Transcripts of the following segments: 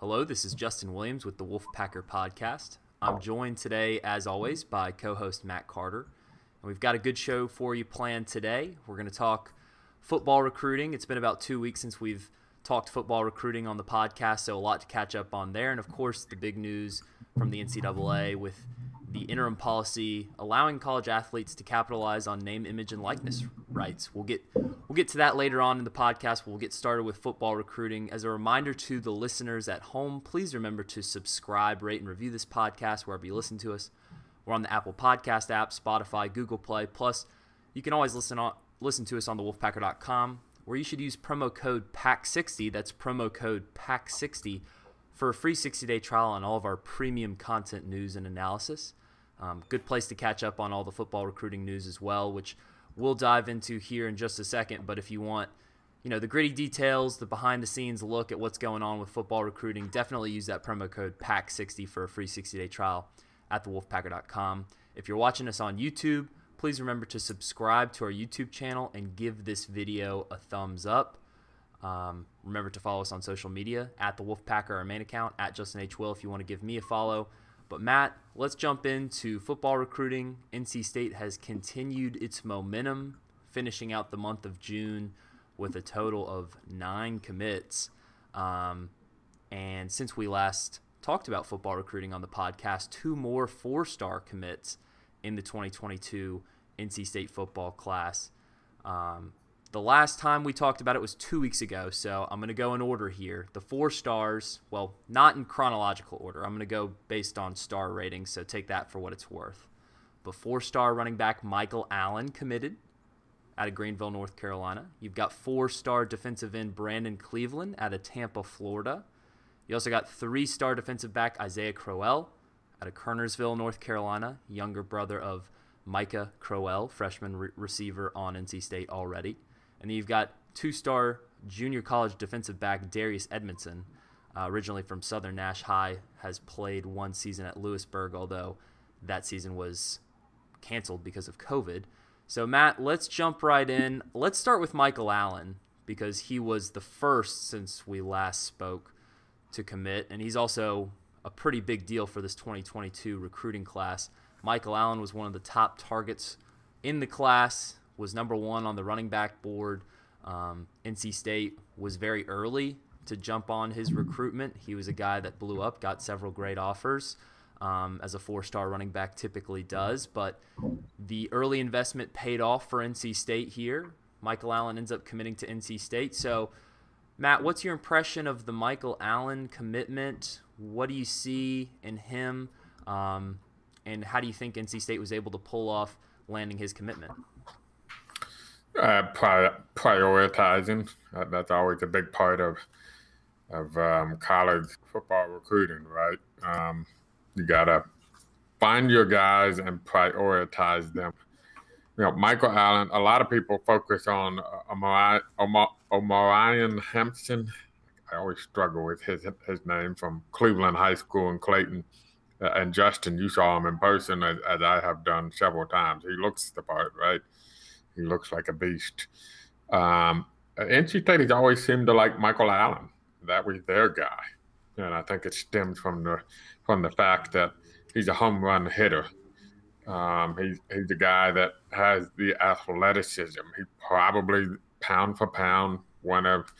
Hello, this is Justin Williams with the Wolfpacker Podcast. I'm joined today, as always, by co-host Matt Carter. And we've got a good show for you planned today. We're going to talk football recruiting. It's been about 2 weeks since we've talked football recruiting on the podcast, so a lot to catch up on there. And, of course, the big news from the NCAA with the interim policy allowing college athletes to capitalize on name, image, and likeness rights. We'll get to that later on in the podcast. We'll get started with football recruiting. As a reminder to the listeners at home, please remember to subscribe, rate, and review this podcast wherever you listen to us. We're on the Apple Podcast app, Spotify, Google Play. Plus, you can always listen to us on the Wolfpacker.com, where you should use promo code PACK60. That's promo code PACK60 for a free 60-day trial on all of our premium content, news, and analysis. Good place to catch up on all the football recruiting news as well, which we'll dive into here in just a second. But if you want, the gritty details, the behind-the-scenes look at what's going on with football recruiting, definitely use that promo code PACK60 for a free 60-day trial at thewolfpacker.com. If you're watching us on YouTube, please remember to subscribe to our YouTube channel and give this video a thumbs up. Remember to follow us on social media, at the Wolfpacker, our main account, at Justin H. Will if you want to give me a follow. But Matt, let's jump into football recruiting. NC State has continued its momentum, finishing out the month of June with a total of 9 commits. And since we last talked about football recruiting on the podcast, 2 more 4-star commits in the 2022 NC State football class. The last time we talked about it was 2 weeks ago, so I'm going to go in order here. The 4 stars, well, not in chronological order. I'm going to go based on star ratings, so take that for what it's worth. But 4-star running back Michael Allen committed out of Greenville, North Carolina. You've got 4-star defensive end Brandon Cleveland out of Tampa, Florida. You also got 3-star defensive back Isaiah Crowell out of Kernersville, North Carolina, younger brother of Micah Crowell, freshman receiver on NC State already. And then you've got 2-star junior college defensive back Darius Edmondson, originally from Southern Nash High, has played 1 season at Lewisburg, although that season was canceled because of COVID. So, Matt, let's jump right in. Let's start with Michael Allen because he was the first since we last spoke to commit, and he's also a pretty big deal for this 2022 recruiting class. Michael Allen was one of the top targets in the class, was number 1 on the running back board. NC State was very early to jump on his recruitment. He was a guy that blew up, got several great offers, as a 4-star running back typically does. But the early investment paid off for NC State here. Michael Allen ends up committing to NC State. So, Matt, what's your impression of the Michael Allen commitment? What do you see in him? And how do you think NC State was able to pull off landing his commitment? Prioritizing. That's always a big part of college football recruiting, right? You gotta find your guys and prioritize them. Michael Allen. A lot of people focus on Omarion Hampson. I always struggle with his name, from Cleveland High School in Clayton. And Justin, you saw him in person, as I have done several times. He looks the part, right? He looks like a beast. NC State has always seemed to like Michael Allen. That was their guy. And I think it stems from the fact that he's a home run hitter. He's a guy that has the athleticism. He probably, pound for pound, one of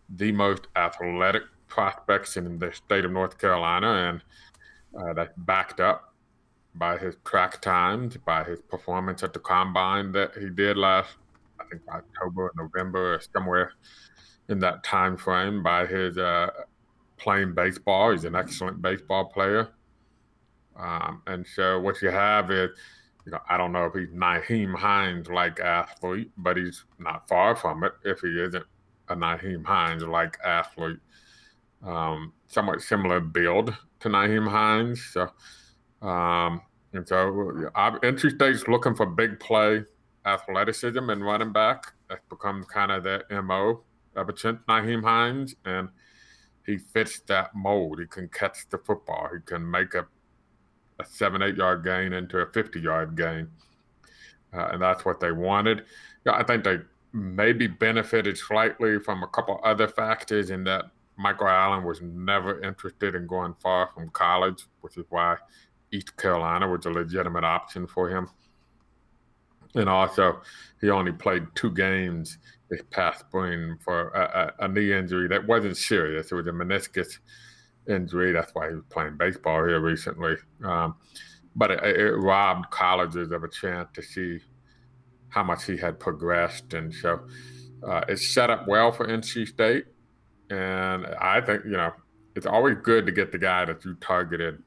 the most athletic prospects in the state of North Carolina, and that's backed up by his track times, by his performance at the combine that he did last, I think, October, November, or somewhere in that time frame, by his playing baseball. He's an excellent baseball player. And so what you have is, I don't know if he's Nyheim Hines-like athlete, but he's not far from it if he isn't a Nyheim Hines-like athlete. Somewhat similar build to Nyheim Hines. So, NC State's looking for big play athleticism and running back. That's become kind of their MO ever since Nyheim Hines, and he fits that mold. He can catch the football. He can make a 7-8 yard gain into a 50-yard gain. And that's what they wanted. I think they maybe benefited slightly from a couple other factors in that Michael Allen was never interested in going far from college, which is why East Carolina was a legitimate option for him. And also, he only played 2 games this past spring for a knee injury that wasn't serious. It was a meniscus injury. That's why he was playing baseball here recently. But it robbed colleges of a chance to see how much he had progressed. And so it's set up well for NC State. And I think, it's always good to get the guy that you targeted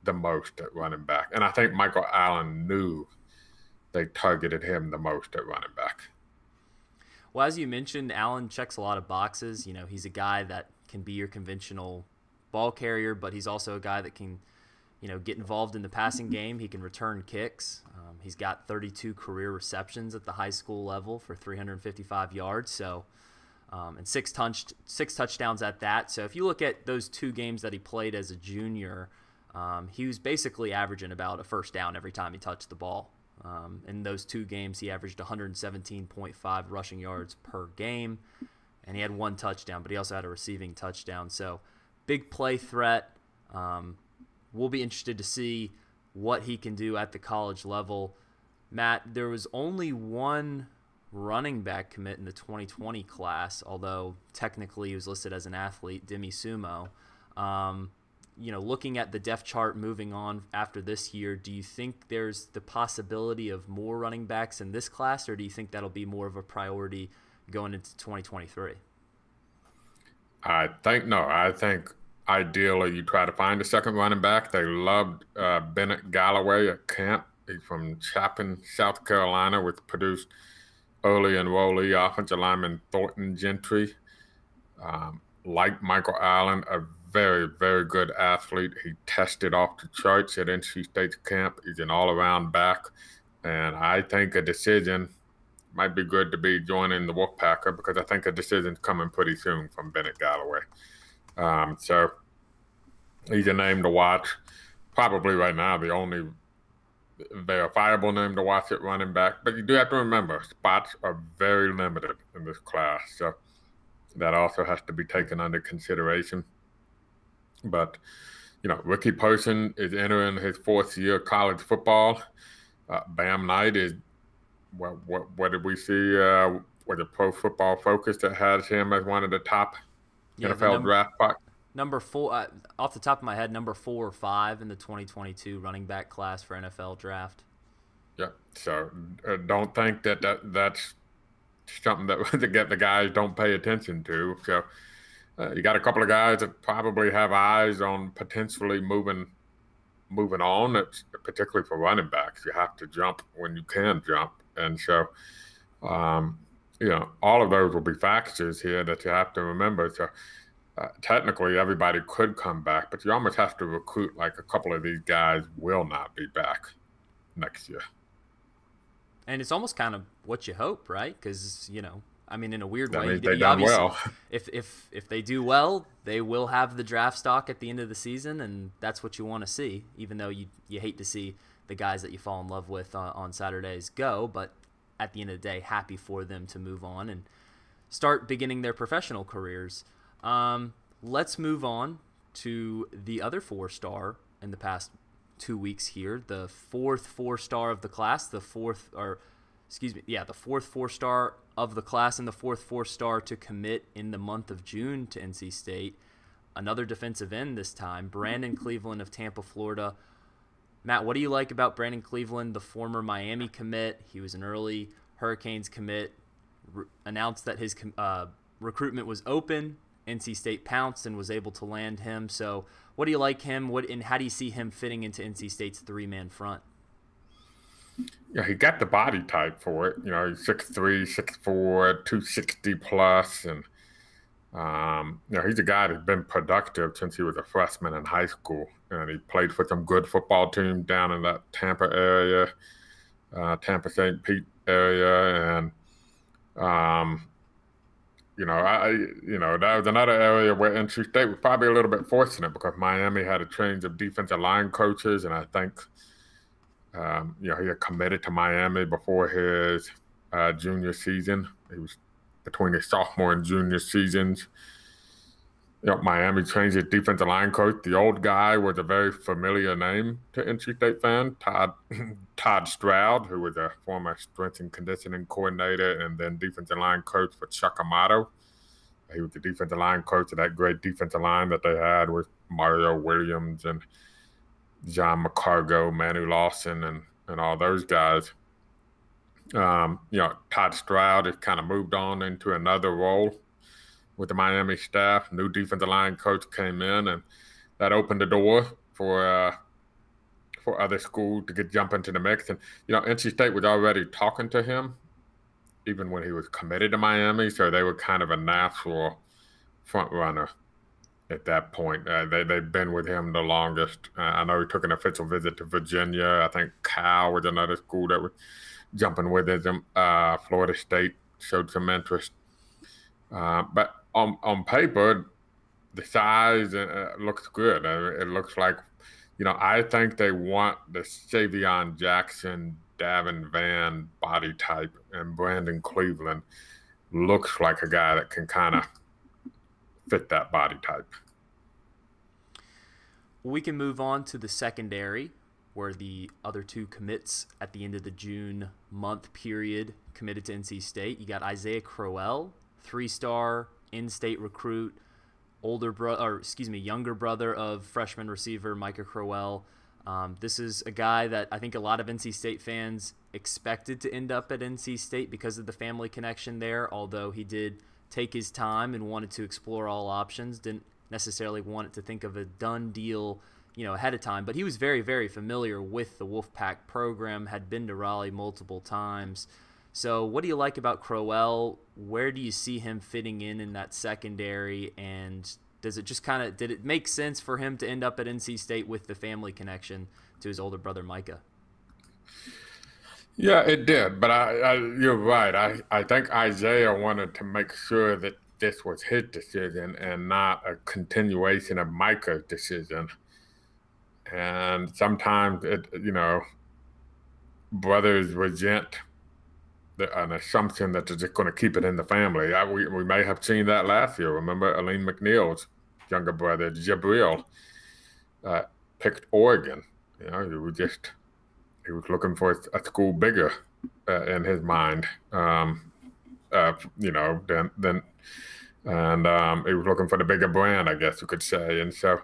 the most at running back. And I think Michael Allen knew they targeted him the most at running back. Well, as you mentioned, Allen checks a lot of boxes. He's a guy that can be your conventional ball carrier, but he's also a guy that can, get involved in the passing game. He can return kicks. He's got 32 career receptions at the high school level for 355 yards. So, and six touchdowns at that. So if you look at those 2 games that he played as a junior, he was basically averaging about a first down every time he touched the ball. In those 2 games, he averaged 117.5 rushing yards per game, and he had 1 touchdown, but he also had a receiving touchdown. So big play threat. We'll be interested to see what he can do at the college level. Matt, there was only 1 running back commit in the 2020 class, although technically he was listed as an athlete, Demi Sumo. Looking at the depth chart moving on after this year, do you think there's the possibility of more running backs in this class, or do you think that'll be more of a priority going into 2023? I think ideally you try to find a second running back. They loved Bennett Galloway at camp. He's from Chapin, South Carolina, which produced early enrollee offensive lineman Thornton Gentry. Like Michael Allen, a very, very good athlete. He tested off the charts at NC State's camp. He's an all-around back. And I think a decision might be good to be joining the Wolfpacker, because I think a decision's coming pretty soon from Bennett Galloway. So he's a name to watch. Probably right now the only verifiable name to watch at running back. But you do have to remember, spots are very limited in this class. So that also has to be taken under consideration. But, Ricky Person is entering his 4th year of college football. Bam Knight is, what did we see? Was it Pro Football Focus that has him as one of the top NFL draft picks? Number 4, off the top of my head, number 4 or 5 in the 2022 running back class for NFL draft. Yeah, so don't think that's something that the guys don't pay attention to. So you got a couple of guys that probably have eyes on potentially moving on. It's particularly for running backs. You have to jump when you can jump, and so all of those will be factors here that you have to remember. So technically, everybody could come back, but you almost have to recruit like a couple of these guys will not be back next year. And it's almost kind of what you hope, right? Because in a weird way, they done well. If they do well, they will have the draft stock at the end of the season, and that's what you want to see. Even though you hate to see the guys that you fall in love with on Saturdays go, but at the end of the day, happy for them to move on and start beginning their professional careers. Let's move on to the other 4-star in the past 2 weeks here. The 4th 4-star of the class, the 4th 4-star of the class and the 4th 4-star to commit in the month of June to NC State. Another defensive end this time, Brandon Cleveland of Tampa, Florida. Matt, what do you like about Brandon Cleveland, the former Miami commit? He was an early Hurricanes commit, announced that his recruitment was open. NC State pounced and was able to land him. So what do you like him? And how do you see him fitting into NC State's 3-man front? Yeah, he got the body type for it. He's 6'3", 6'4", 260 plus, and he's a guy that's been productive since he was a freshman in high school, and he played for some good football teams down in that Tampa area, Tampa St. Pete area, and that was another area where NC State was probably a little bit fortunate because Miami had a change of defensive line coaches, and I think he had committed to Miami before his junior season. He was between his sophomore and junior seasons. Miami changed its defensive line coach. The old guy was a very familiar name to NC State fans, Todd Stroud, who was a former strength and conditioning coordinator and then defensive line coach for Chuck Amato. He was the defensive line coach of that great defensive line that they had with Mario Williams and John McCargo, Manu Lawson, and all those guys. Todd Stroud has kind of moved on into another role with the Miami staff. New defensive line coach came in, and that opened the door for other schools to jump into the mix. And NC State was already talking to him, even when he was committed to Miami, so they were kind of a natural front runner at that point. They've been with him the longest. I know he took an official visit to Virginia. I think Cal was another school that was jumping with him. Florida State showed some interest. But on paper, the size looks good. It looks like, I think they want the Savion Jackson, Davin Van body type, and Brandon Cleveland looks like a guy that can kind of fit that body type. We can move on to the secondary, where the other two commits at the end of the June month period committed to NC State. You got Isaiah Crowell, 3-star in-state recruit, younger brother of freshman receiver Micah Crowell. This is a guy that I think a lot of NC State fans expected to end up at NC State because of the family connection there, although he did take his time and wanted to explore all options, didn't necessarily want it to think of a done deal ahead of time. But he was very, very familiar with the Wolfpack program, had been to Raleigh multiple times. So what do you like about Crowell? Where do you see him fitting in that secondary? And does it just did it make sense for him to end up at NC State with the family connection to his older brother Micah? Yeah, it did. But you're right. I think Isaiah wanted to make sure that this was his decision and not a continuation of Micah's decision. And sometimes brothers resent an assumption that they're just going to keep it in the family. We may have seen that last year. Remember, Aleem McNeil's younger brother, Jabril, picked Oregon. He was looking for a school bigger in his mind, and he was looking for the bigger brand, I guess you could say. And so,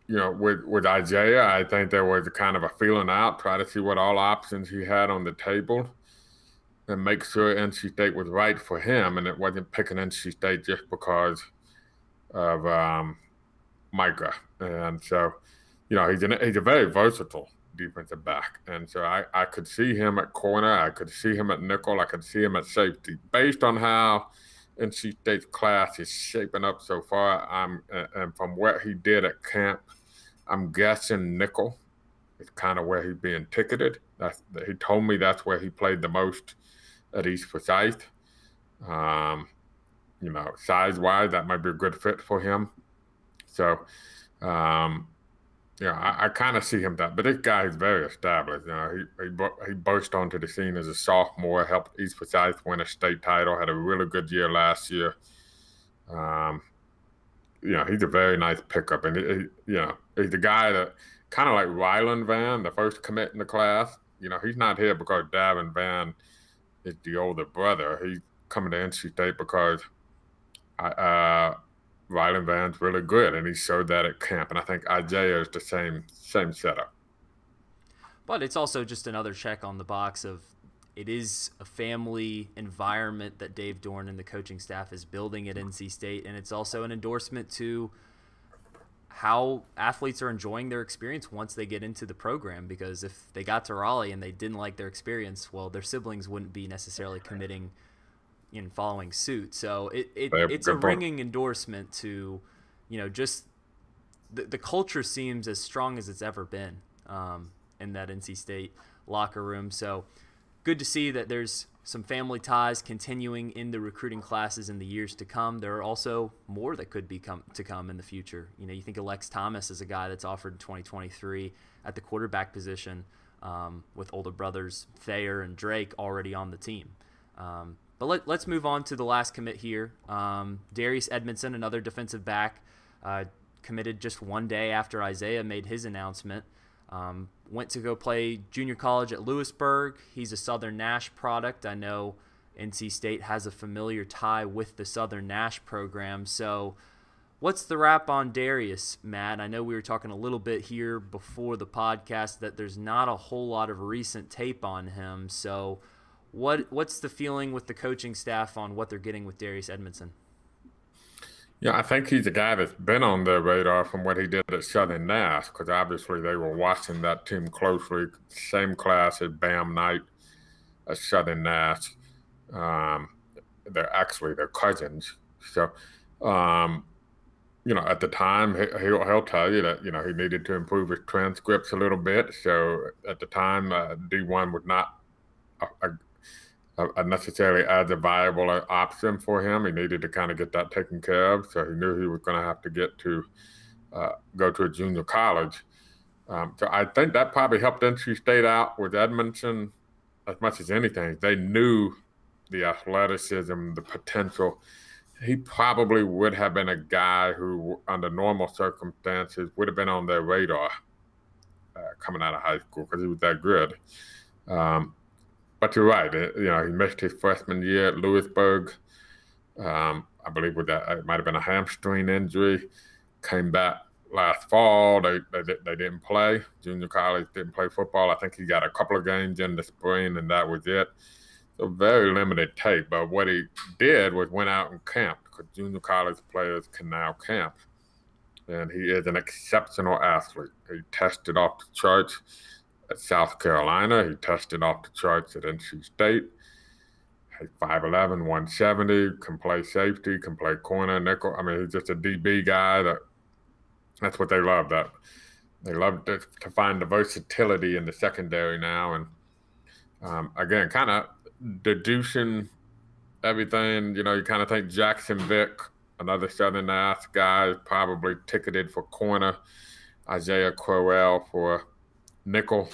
with Isaiah, I think there was a kind of a feeling out, try to see what all options he had on the table and make sure NC State was right for him, and it wasn't picking NC State just because of Micah. And so, he's a very versatile defensive back. And so I could see him at corner, I could see him at nickel, I could see him at safety. Based on how NC State's class is shaping up so far, and from what he did at camp, I'm guessing nickel is kind of where he's being ticketed. He told me that's where he played the most at East Forsyth. Size-wise, that might be a good fit for him. So, I kind of see him that. But this guy is very established. He burst onto the scene as a sophomore, helped East Forsyth win a state title, had a really good year last year. He's a very nice pickup. And, he's the guy that kind of like Ryland Van, the first commit in the class. He's not here because Davin Van is the older brother. He's coming to NC State because Ryland Van's really good, and he showed that at camp. And I think Isaiah is the same setup. But it's also just another check on the box of it is a family environment that Dave Dorn and the coaching staff is building at NC State, and it's also an endorsement to how athletes are enjoying their experience once they get into the program, because if they got to Raleigh and they didn't like their experience, well, their siblings wouldn't be necessarily committing in following suit. So it's a ringing endorsement to, just the culture seems as strong as it's ever been in that NC State locker room. So good to see that there's some family ties continuing in the recruiting classes in the years to come. There are also more that could come in the future. You think of Lex Thomas as a guy that's offered in 2023 at the quarterback position with older brothers Thayer and Drake already on the team. But let's move on to the last commit here. Darius Edmondson, another defensive back, committed just one day after Isaiah made his announcement. Went to go play junior college at Lewisburg. He's a Southern Nash product. I know NC State has a familiar tie with the Southern Nash program. So what's the wrap on Darius, Matt? I know we were talking a little bit here before the podcast that there's not a whole lot of recent tape on him. So what's the feeling with the coaching staff on what they're getting with Darius Edmondson? Yeah, I think he's a guy that's been on their radar from what he did at Southern Nash, because obviously they were watching that team closely. Same class as Bam Knight at Southern Nash. They're cousins. So, at the time, he'll tell you that, he needed to improve his transcripts a little bit. So at the time, D1 was not necessarily as a viable option for him. He needed to kind of get that taken care of. So he knew he was going to have to go to a junior college. So I think that probably helped NC State out with Edmondson as much as anything. They knew the athleticism, the potential. He probably would have been a guy who, under normal circumstances, would have been on their radar coming out of high school because he was that good. But you're right. He missed his freshman year at Lewisburg. I believe it might have been a hamstring injury. Came back last fall. They didn't play. Junior college didn't play football. I think he got a couple of games in the spring, and that was it. So very limited tape. But what he did was went out and camped, because junior college players can now camp. And he is an exceptional athlete. He tested off the charts at South Carolina. He tested off the charts at NC State. He's 5'11", 170, can play safety, can play corner, nickel. I mean, he's just a DB guy. That's what they love. They love to find the versatility in the secondary now. And again, kind of deducing everything. You kind of think Jackson Vick, another Southern Nash guy, probably ticketed for corner. Isaiah Crowell for nickel,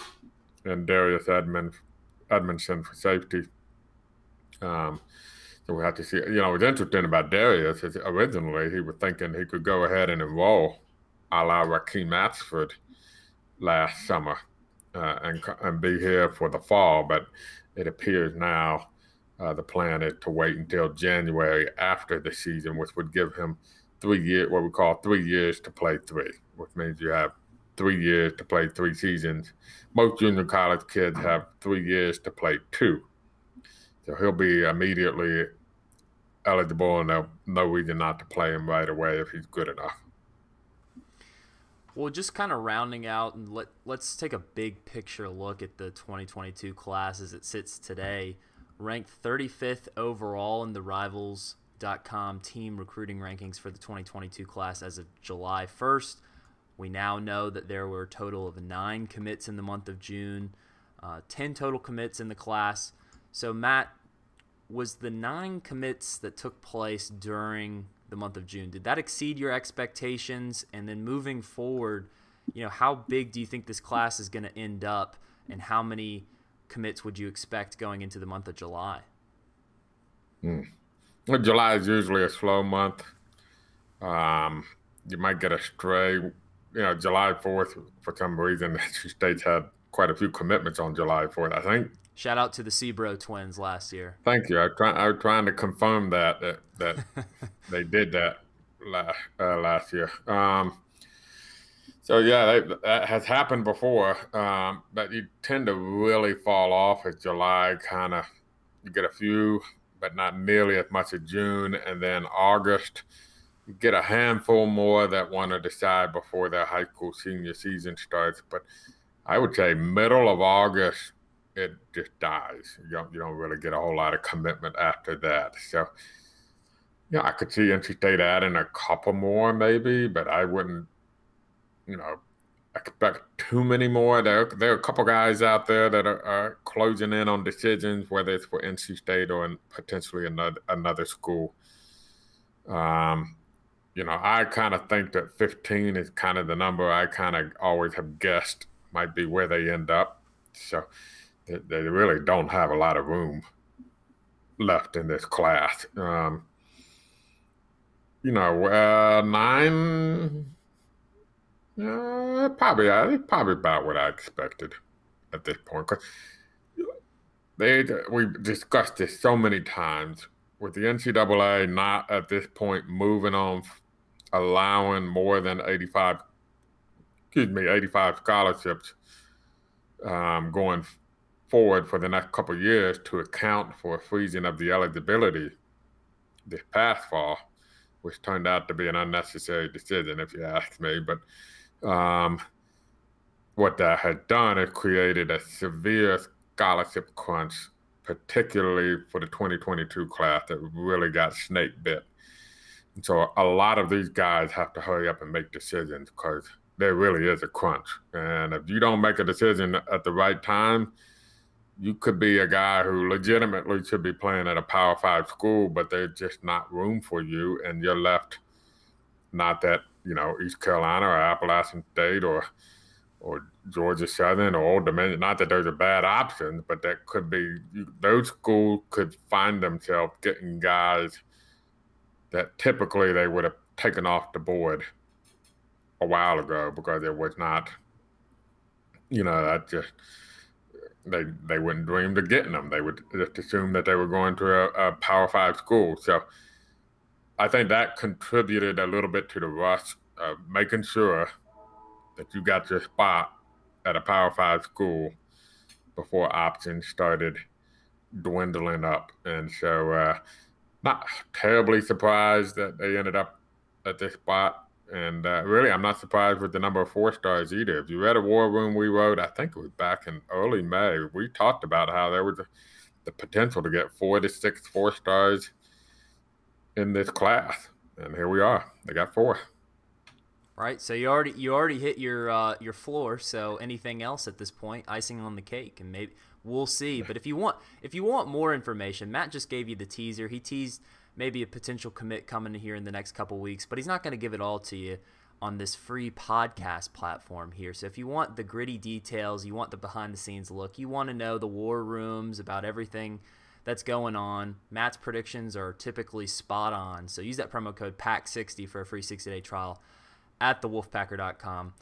and Darius Edmondson for safety. So we have to see. What's interesting about Darius is originally he was thinking he could go ahead and enroll a la Rakeem Ashford last summer and be here for the fall, but it appears now the plan is to wait until January after the season, which would give him 3 years, what we call 3 years to play three, which means you have 3 years to play 3 seasons. Most junior college kids have 3 years to play 2. So he'll be immediately eligible, and there's no reason not to play him right away if he's good enough. Well, just kind of rounding out, and let's take a big picture look at the 2022 class as it sits today. Ranked 35th overall in the Rivals.com team recruiting rankings for the 2022 class as of July 1st. We now know that there were a total of 9 commits in the month of June, 10 total commits in the class. So, Matt, was the 9 commits that took place during the month of June, did that exceed your expectations? And then moving forward, how big do you think this class is going to end up, and how many commits would you expect going into the month of July? Well, July is usually a slow month. You might get a stray. July 4th, for some reason, NC State's had quite a few commitments on July 4th, I think. Shout out to the Sebro twins last year. Thank you. I was trying to confirm that they did that last year. So, yeah, that has happened before, but you tend to really fall off at July. You get a few, but not nearly as much as June. And then August, you get a handful more that want to decide before their high school senior season starts. But I would say middle of August, it just dies. You don't really get a whole lot of commitment after that. So, I could see NC State adding a couple more maybe, but I wouldn't, expect too many more. There are a couple guys out there that are closing in on decisions, whether it's for NC State or potentially another school. I kind of think that 15 is kind of the number I kind of always have guessed might be where they end up. So they really don't have a lot of room. left in this class. You know, 9, probably about what I expected at this point. 'Cause we've discussed this so many times with the NCAA not at this point moving on, allowing more than 85 scholarships going forward for the next couple of years to account for freezing of the eligibility this past fall, which turned out to be an unnecessary decision, if you ask me. But what that has done is created a severe scholarship crunch, particularly for the 2022 class that really got snake bit. And so a lot of these guys have to hurry up and make decisions because there really is a crunch. And if you don't make a decision at the right time, you could be a guy who legitimately should be playing at a Power 5 school, but there's just not room for you, and you're left, not that, you know, East Carolina or Appalachian State or Georgia Southern or Old Dominion, not that those are bad options, but that could be, those schools could find themselves getting guys that typically they would have taken off the board a while ago because it was not, you know, that just, they wouldn't dream of getting them. They would just assume that they were going to a Power 5 school. So I think that contributed a little bit to the rush of making sure that you got your spot at a Power 5 school before options started dwindling up. And so not terribly surprised that they ended up at this spot. And really, I'm not surprised with the number of 4-stars either. If you read a war room we wrote, I think it was back in early May, we talked about how there was the potential to get 4 to 6 4-stars in this class. And here we are. They got 4. Right. So you already hit your floor. So anything else at this point, icing on the cake, and maybe we'll see. But if you want more information, Matt just gave you the teaser. He teased maybe a potential commit coming here in the next couple weeks, but he's not going to give it all to you on this free podcast platform here. So if you want the gritty details, you want the behind-the-scenes look, you want to know the war rooms about everything that's going on, Matt's predictions are typically spot on. So use that promo code PACK60 for a free 60-day trial at thewolfpacker.com.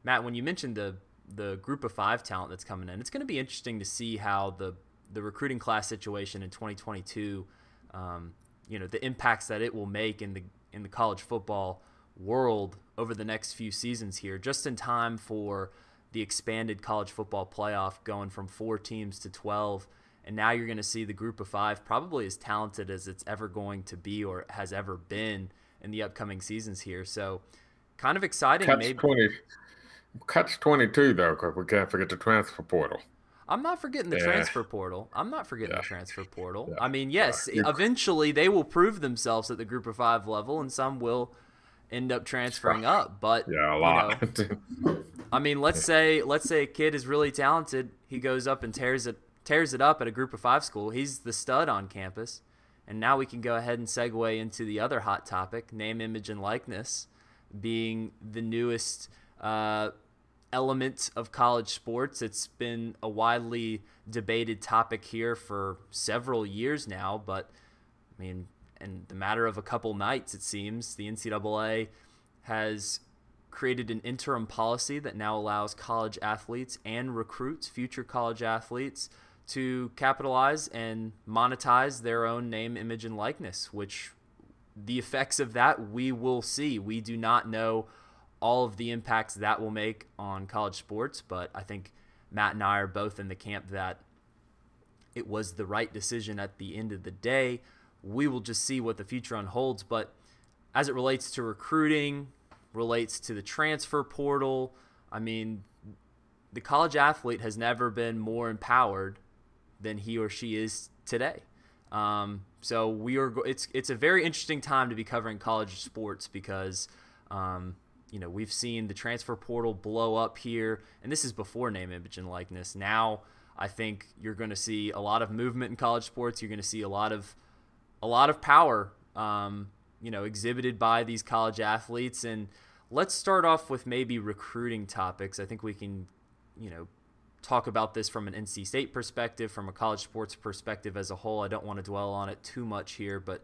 Matt, when you mentioned the group of 5 talent that's coming in, it's going to be interesting to see how the recruiting class situation in 2022 you know, the impacts that it will make in the college football world over the next few seasons here, just in time for the expanded college football playoff going from 4 teams to 12. And now you're going to see the group of 5 probably as talented as it's ever going to be or has ever been in the upcoming seasons here. So kind of exciting. Catch 22 though, because we can't forget the transfer portal. I'm not forgetting the transfer portal. The transfer portal. Yeah. I mean, yes, eventually they will prove themselves at the group of 5 level, and some will end up transferring up. But a lot. You know, I mean, let's say a kid is really talented. He goes up and tears it up at a group of 5 school. He's the stud on campus. And now we can go ahead and segue into the other hot topic, name, image, and likeness, being the newest element of college sports. It's been a widely debated topic here for several years now, but I mean, in the matter of a couple nights, it seems, the NCAA has created an interim policy that now allows college athletes and recruits, future college athletes, to capitalize and monetize their own name, image, and likeness, which the effects of that we will see. We do not know all of the impacts that will make on college sports, but I think Matt and I are both in the camp that it was the right decision at the end of the day. We will just see what the future unholds, but as it relates to recruiting, relates to the transfer portal, I mean, the college athlete has never been more empowered than he or she is today. So it's a very interesting time to be covering college sports because you know, we've seen the transfer portal blow up here, and this is before name, image, and likeness. Now I think you're going to see a lot of movement in college sports. You're going to see a lot of power, you know, exhibited by these college athletes. And let's start off with maybe recruiting topics. I think we can, you know, talk about this from an NC State perspective, from a college sports perspective as a whole. I don't want to dwell on it too much here, but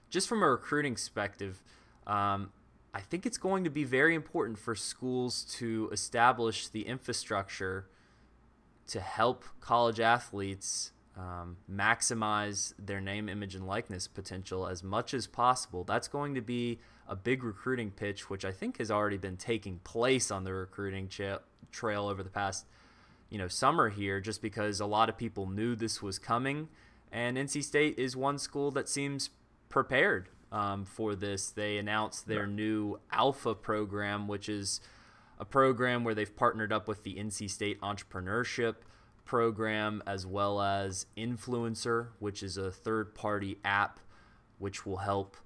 just from a recruiting perspective, I think it's going to be very important for schools to establish the infrastructure to help college athletes maximize their name, image, and likeness potential as much as possible. That's going to be a big recruiting pitch, which I think has already been taking place on the recruiting trail over the past summer here, just because a lot of people knew this was coming, and NC State is one school that seems prepared for this. They announced their new Alpha program, which is a program where they've partnered up with the NC State Entrepreneurship program, as well as Influencer, which is a third-party app which will help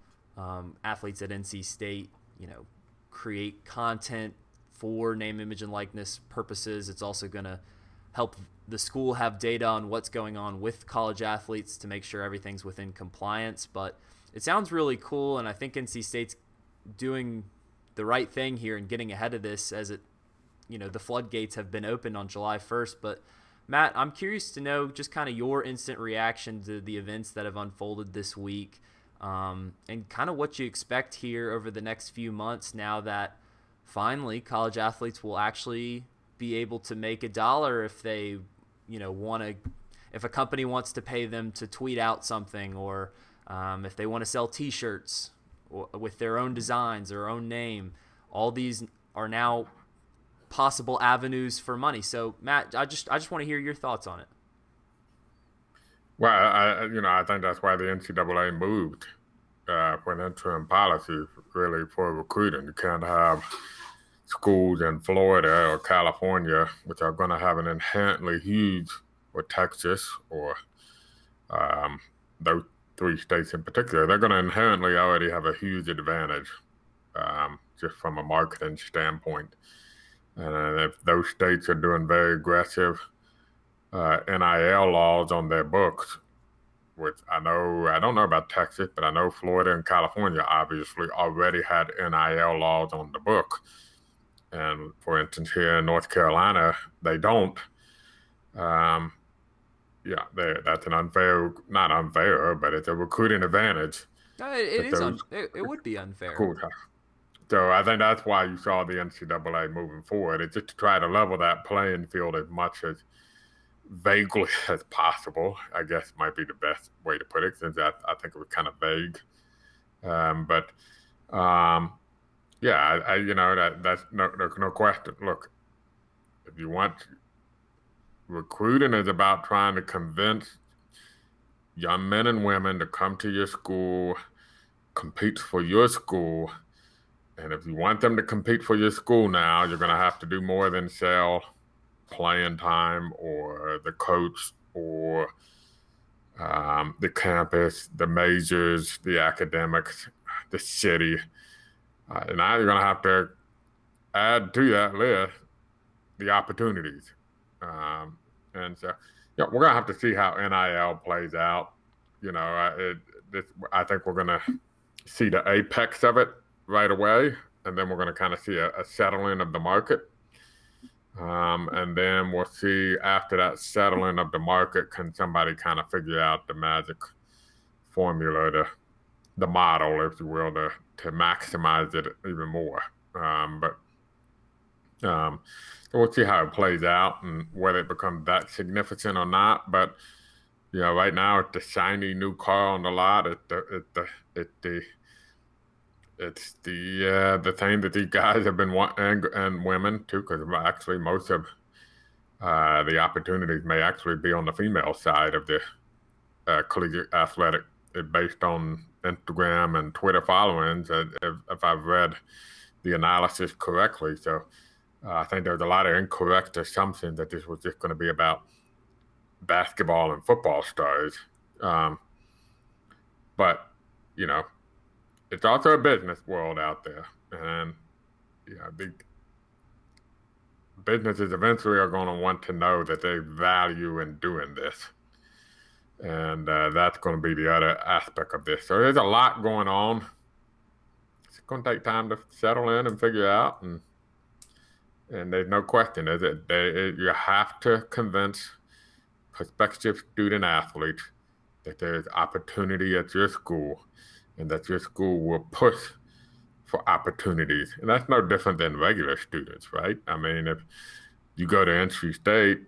athletes at NC State, create content for name, image, and likeness purposes. It's also going to help the school have data on what's going on with college athletes to make sure everything's within compliance. But it sounds really cool, and I think NC State's doing the right thing here and getting ahead of this, as the floodgates have been opened on July 1st. But Matt, I'm curious to know just kind of your instant reaction to the events that have unfolded this week, and kind of what you expect here over the next few months, now that finally college athletes will actually be able to make $1 if they, if a company wants to pay them to tweet out something, or if they want to sell T-shirts with their own designs, their own name. All these are now possible avenues for money. So, Matt, I just want to hear your thoughts on it. Well, I think that's why the NCAA moved for an interim policy, really, for recruiting. You can't have schools in Florida or California, which are going to have an inherently huge, or Texas, or those three states in particular, they're going to inherently already have a huge advantage just from a marketing standpoint. And if those states are doing very aggressive NIL laws on their books, which I don't know about Texas, but I know Florida and California obviously already had NIL laws on the book. And for instance, here in North Carolina, they don't. That's an not unfair, but it's a recruiting advantage. It would be unfair. So I think that's why you saw the NCAA moving forward. It's just to try to level that playing field as much as vaguely as possible, I guess might be the best way to put it, since I think it was kind of vague. That's no question. Look, if you want, recruiting is about trying to convince young men and women to come to your school, compete for your school. And if you want them to compete for your school now, you're going to have to do more than sell playing time or the coach or the campus, the majors, the academics, the city. And now you're going to have to add to that list the opportunities. And so we're going to have to see how NIL plays out. I think we're going to see the apex of it right away, and then we're going to kind of see a settling of the market. And then we'll see after that settling of the market, can somebody kind of figure out the magic formula, the model, if you will, to maximize it even more. So we'll see how it plays out and whether it becomes that significant or not. But right now it's the shiny new car on the lot. It's the thing that these guys have been wanting, and women too, because actually most of the opportunities may actually be on the female side of the collegiate athletic, based on Instagram and Twitter followings, if I've read the analysis correctly. So I think there's a lot of incorrect assumptions that this was just going to be about basketball and football stars. But it's also a business world out there, and big businesses eventually are going to want to know that they value in doing this, and that's going to be the other aspect of this. So there's a lot going on. It's going to take time to settle in and figure out, and And there's no question, is it? You have to convince prospective student athletes that there's opportunity at your school and that your school will push for opportunities. And that's no different than regular students, right? I mean, if you go to NC State,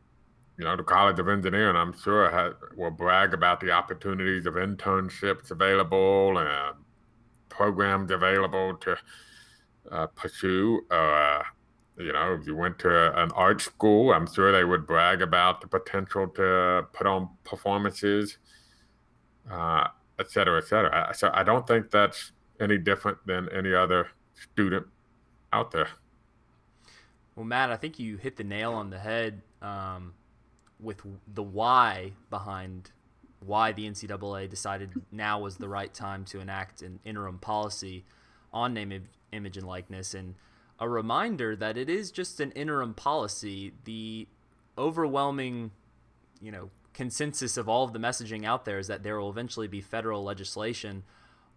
the College of Engineering, I'm sure, will brag about the opportunities of internships available and programs available to pursue. If you went to an art school, I'm sure they would brag about the potential to put on performances, et cetera, et cetera. So I don't think that's any different than any other student out there. Well, Matt, I think you hit the nail on the head with the why behind why the NCAA decided now was the right time to enact an interim policy on name, image, and likeness. And a reminder that it is just an interim policy. The overwhelming, consensus of all of the messaging out there is that there will eventually be federal legislation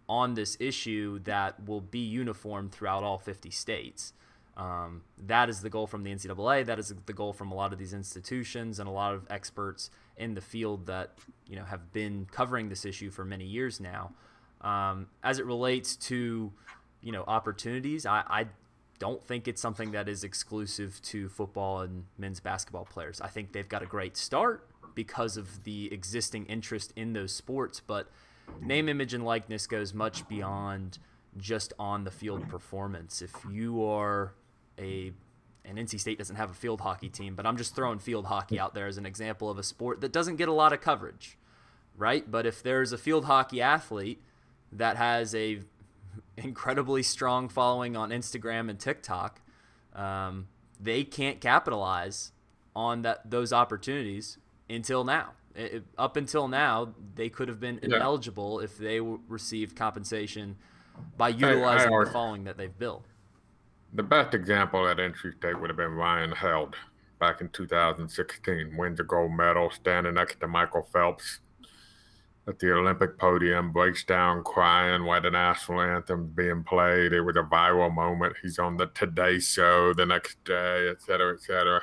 on this issue that will be uniform throughout all 50 states. That is the goal from the NCAA. That is the goal from a lot of these institutions and a lot of experts in the field that have been covering this issue for many years now. As it relates to opportunities, I don't think it's something that is exclusive to football and men's basketball players. I think they've got a great start because of the existing interest in those sports, but name, image, and likeness goes much beyond just on the field performance. If you are and NC State doesn't have a field hockey team, but I'm just throwing field hockey out there as an example of a sport that doesn't get a lot of coverage, right? But if there's a field hockey athlete that has a incredibly strong following on Instagram and TikTok, they can't capitalize on those opportunities until now. Up until now, they could have been ineligible if they received compensation by utilizing the following that they've built. The best example at NC State would have been Ryan Held back in 2016, wins a gold medal, standing next to Michael Phelps at the Olympic podium, breaks down crying while the national anthem's being played. It was a viral moment. He's on the Today Show the next day, et cetera, et cetera.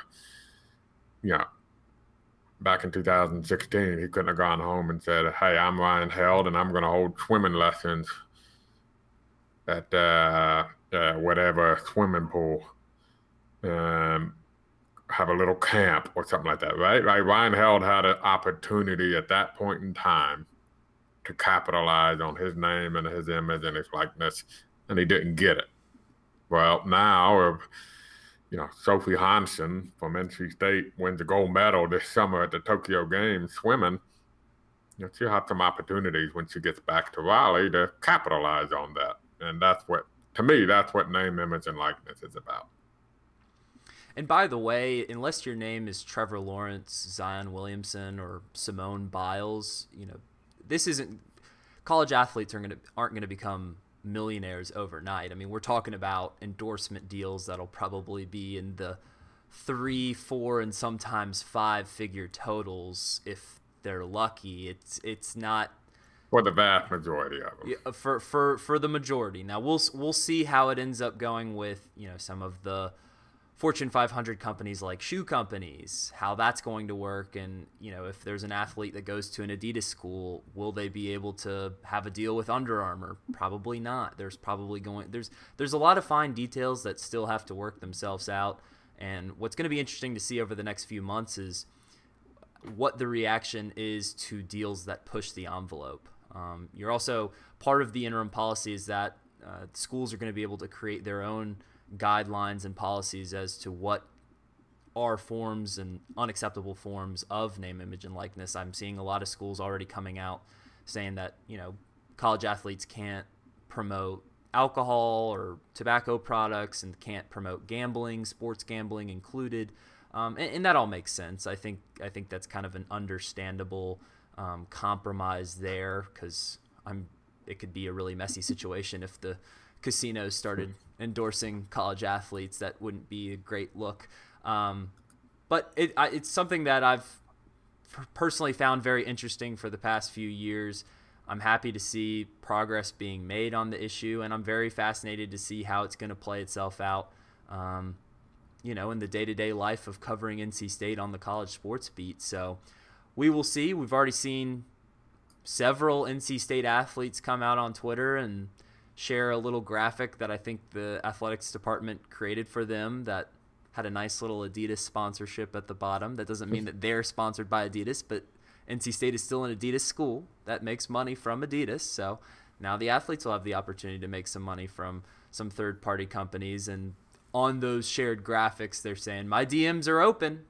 Back in 2016, he couldn't have gone home and said, hey, I'm Ryan Held, and I'm going to hold swimming lessons at whatever swimming pool, have a little camp or something like that, right? Like Ryan Held had an opportunity at that point in time to capitalize on his name and his image and his likeness, and he didn't get it. Well, now, Sophie Hansen from NC State wins a gold medal this summer at the Tokyo Games swimming. She'll have some opportunities when she gets back to Raleigh to capitalize on that. And that's what name, image, and likeness is about. And by the way, unless your name is Trevor Lawrence, Zion Williamson, or Simone Biles, this isn't – college athletes aren't going to become millionaires overnight. I mean, we're talking about endorsement deals that'll probably be in the 3, 4, and sometimes 5-figure totals if they're lucky. It's not for the vast majority of them. Yeah, for the majority. Now we'll see how it ends up going with some of the Fortune 500 companies like shoe companies, how that's going to work, and if there's an athlete that goes to an Adidas school, will they be able to have a deal with Under Armour? Probably not. There's a lot of fine details that still have to work themselves out, and what's going to be interesting to see over the next few months is what the reaction is to deals that push the envelope. You're also part of the interim policy is that schools are going to be able to create their own guidelines and policies as to what are forms and unacceptable forms of name, image, and likeness. I'm seeing a lot of schools already coming out saying that college athletes can't promote alcohol or tobacco products and can't promote gambling, sports gambling included, and that all makes sense. I think that's kind of an understandable compromise there, because it could be a really messy situation if the casinos started endorsing college athletes. That wouldn't be a great look. But it's something that I've personally found very interesting for the past few years. I'm happy to see progress being made on the issue, and I'm very fascinated to see how it's going to play itself out. in the day-to-day life of covering NC State on the college sports beat. So we will see. We've already seen several NC State athletes come out on Twitter and share a little graphic that I think the athletics department created for them that had a nice little Adidas sponsorship at the bottom. That doesn't mean that they're sponsored by Adidas, but NC State is still an Adidas school that makes money from Adidas. So now the athletes will have the opportunity to make some money from some third-party companies. And on those shared graphics, they're saying, my DMs are open.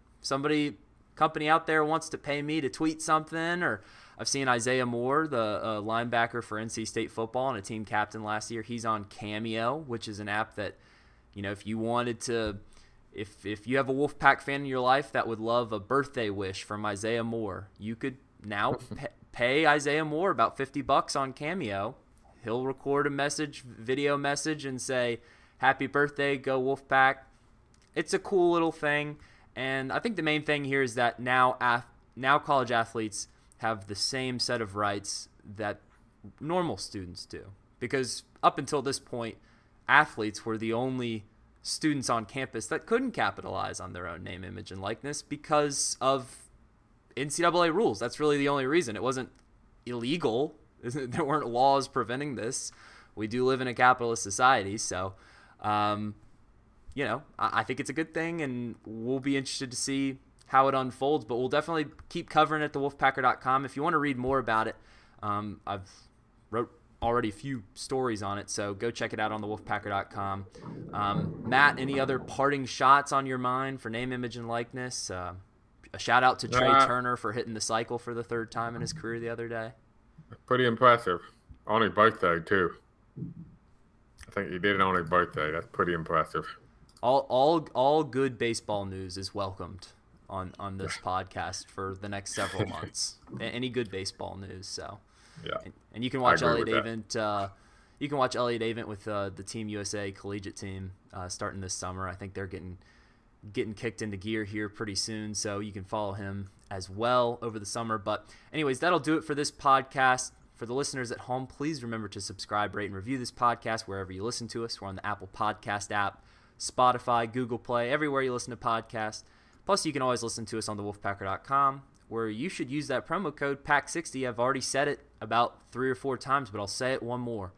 Company out there wants to pay me to tweet something. Or I've seen Isaiah Moore, the linebacker for NC State football and a team captain last year. He's on Cameo, which is an app that, if you wanted to, if you have a Wolfpack fan in your life that would love a birthday wish from Isaiah Moore, you could now pay Isaiah Moore about $50 on Cameo. He'll record a video message, and say, happy birthday, go Wolfpack. It's a cool little thing. And I think the main thing here is that now college athletes have the same set of rights that normal students do. Because up until this point, athletes were the only students on campus that couldn't capitalize on their own name, image, and likeness because of NCAA rules. That's really the only reason. It wasn't illegal. There weren't laws preventing this. We do live in a capitalist society, so I think it's a good thing, and we'll be interested to see how it unfolds, but we'll definitely keep covering it at thewolfpacker.com. If you want to read more about it, I've wrote already a few stories on it, so go check it out on thewolfpacker.com. Matt, any other parting shots on your mind for name, image, and likeness? A shout out to Trey Turner for hitting the cycle for the third time in his career the other day. Pretty impressive. On his birthday, too. I think he did it on his birthday. That's pretty impressive. All good baseball news is welcomed on this podcast for the next several months. Any good baseball news. So yeah, and you can watch Elliot Avent. You can watch Elliot Avent with the Team USA collegiate team starting this summer. I think they're getting kicked into gear here pretty soon, so you can follow him as well over the summer. But anyways, that'll do it for this podcast. For the listeners at home, please remember to subscribe, rate, and review this podcast wherever you listen to us. We're on the Apple Podcast app, Spotify, Google Play, everywhere you listen to podcasts. Plus, you can always listen to us on thewolfpacker.com, where you should use that promo code PACK60. I've already said it about 3 or 4 times, but I'll say it one more.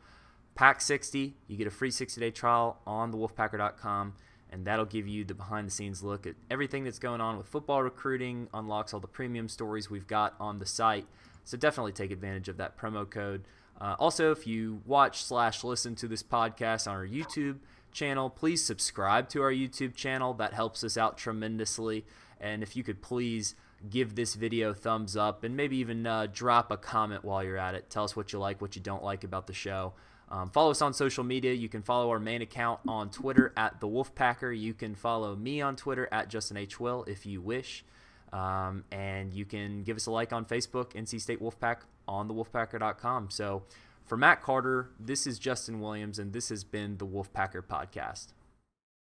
PACK60, you get a free 60-day trial on thewolfpacker.com, and that'll give you the behind-the-scenes look at everything that's going on with football recruiting, unlocks all the premium stories we've got on the site. So definitely take advantage of that promo code. Also, if you watch/listen to this podcast on our YouTube channel, please subscribe to our YouTube channel. That helps us out tremendously. And if you could please give this video a thumbs up and maybe even drop a comment while you're at it. Tell us what you like, what you don't like about the show. Follow us on social media. You can follow our main account on Twitter at The Wolfpacker. You can follow me on Twitter at Justin H. Will if you wish. And you can give us a like on Facebook, NC State Wolfpack, on thewolfpacker.com. So for Matt Carter, this is Justin Williams, and this has been the Wolfpacker Podcast.